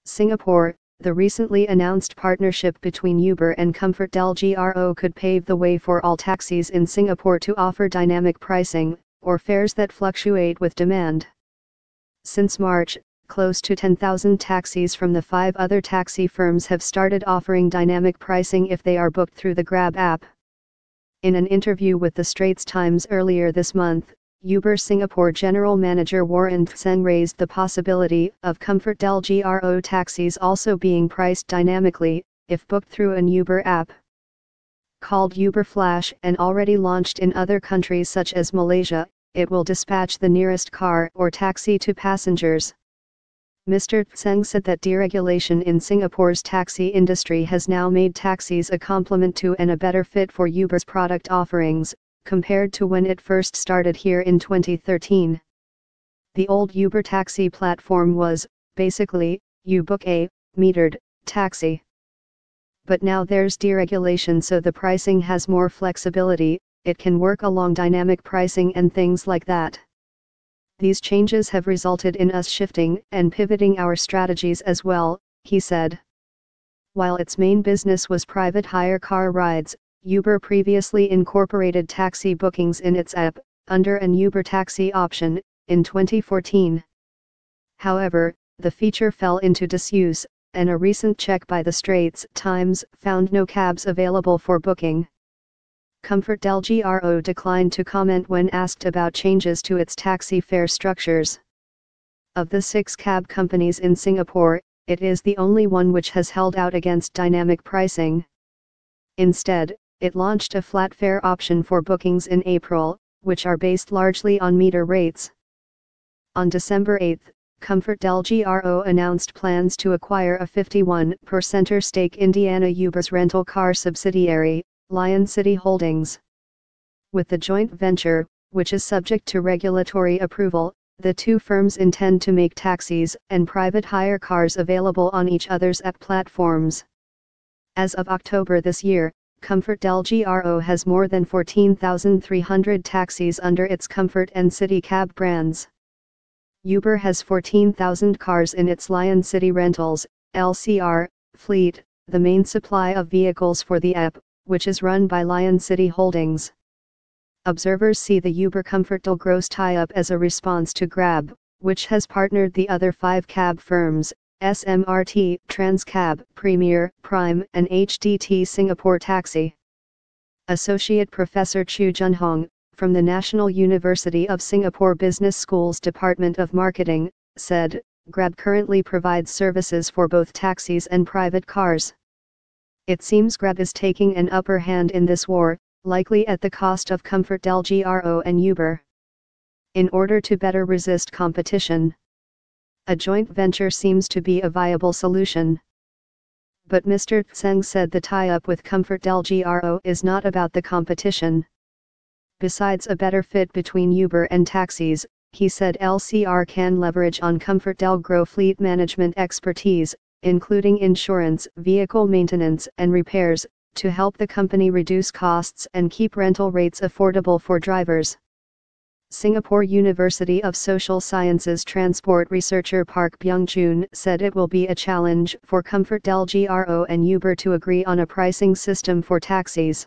Singapore, the recently announced partnership between Uber and ComfortDelGro could pave the way for all taxis in Singapore to offer dynamic pricing, or fares that fluctuate with demand. Since March, close to 10,000 taxis from the 5 other taxi firms have started offering dynamic pricing if they are booked through the Grab app. In an interview with the Straits Times earlier this month, Uber Singapore General Manager Warren Tseng raised the possibility of ComfortDelGro taxis also being priced dynamically, if booked through an Uber app. Called Uber Flash and already launched in other countries such as Malaysia, it will dispatch the nearest car or taxi to passengers. Mr. Tseng said that deregulation in Singapore's taxi industry has now made taxis a complement to and a better fit for Uber's product offerings, compared to when it first started here in 2013. The old Uber taxi platform was, basically, you book a metered taxi. But now there's deregulation, so the pricing has more flexibility, it can work along dynamic pricing and things like that. These changes have resulted in us shifting and pivoting our strategies as well, he said. While its main business was private hire car rides, Uber previously incorporated taxi bookings in its app, under an Uber taxi option, in 2014. However, the feature fell into disuse, and a recent check by the Straits Times found no cabs available for booking. ComfortDelGro declined to comment when asked about changes to its taxi fare structures. Of the 6 cab companies in Singapore, it is the only one which has held out against dynamic pricing. Instead, it launched a flat fare option for bookings in April, which are based largely on meter rates. On December 8, ComfortDelGro announced plans to acquire a 51% stake in Indiana Uber's rental car subsidiary, Lion City Holdings. With the joint venture, which is subject to regulatory approval, the two firms intend to make taxis and private hire cars available on each other's app platforms. As of October this year, ComfortDelGro has more than 14,300 taxis under its Comfort and City Cab brands. Uber has 14,000 cars in its Lion City Rentals, LCR, fleet, the main supply of vehicles for the app, which is run by Lion City Holdings. Observers see the Uber-ComfortDelGro's tie-up as a response to Grab, which has partnered the other 5 cab firms, SMRT, Transcab, Premier, Prime, and HDT Singapore Taxi. Associate Professor Chu Junhong, from the National University of Singapore Business School's Department of Marketing, said, Grab currently provides services for both taxis and private cars. It seems Grab is taking an upper hand in this war, likely at the cost of ComfortDelGro and Uber. In order to better resist competition, a joint venture seems to be a viable solution. But Mr. Tseng said the tie-up with ComfortDelGro is not about the competition. Besides a better fit between Uber and taxis, he said LCR can leverage on ComfortDelGro fleet management expertise, including insurance, vehicle maintenance and repairs, to help the company reduce costs and keep rental rates affordable for drivers. Singapore University of Social Sciences transport researcher Park Byung-jun said it will be a challenge for ComfortDelGro and Uber to agree on a pricing system for taxis.